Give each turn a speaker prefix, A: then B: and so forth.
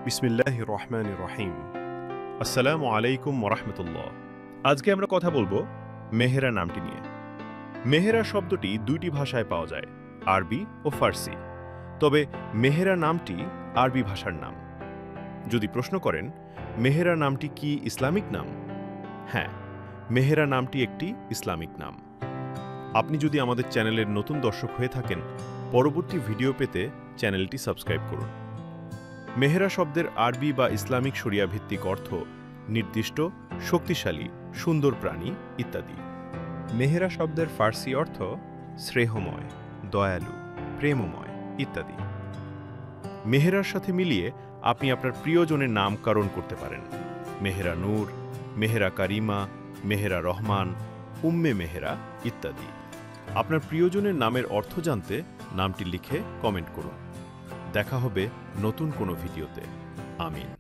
A: বিসমিল্লাহির রহমানির রহিম। আসসালামু আলাইকুম ওরহমতুল্লাহ। আজকে আমরা কথা বলবো মেহেরা নামটি নিয়ে। মেহেরা শব্দটি দুইটি ভাষায় পাওয়া যায়, আরবি ও ফার্সি। তবে মেহেরা নামটি আরবি ভাষার নাম। যদি প্রশ্ন করেন মেহেরা নামটি কি ইসলামিক নাম? হ্যাঁ, মেহেরা নামটি একটি ইসলামিক নাম। আপনি যদি আমাদের চ্যানেলের নতুন দর্শক হয়ে থাকেন, পরবর্তী ভিডিও পেতে চ্যানেলটি সাবস্ক্রাইব করুন। মেহেরা শব্দের আরবি বা ইসলামিক শরিয়া ভিত্তিক অর্থ নির্দিষ্ট, শক্তিশালী, সুন্দর প্রাণী ইত্যাদি। মেহেরা শব্দের ফার্সি অর্থ স্নেহময়, দয়ালু, প্রেমময় ইত্যাদি। মেহেরার সাথে মিলিয়ে আপনি আপনার প্রিয়জনের নামকরণ করতে পারেন। মেহেরা নূর, মেহেরা কারিমা, মেহেরা রহমান, উম্মে মেহেরা ইত্যাদি। আপনার প্রিয়জনের নামের অর্থ জানতে নামটি লিখে কমেন্ট করুন। দেখা হবে নতুন কোনো ভিডিওতে। আমিন।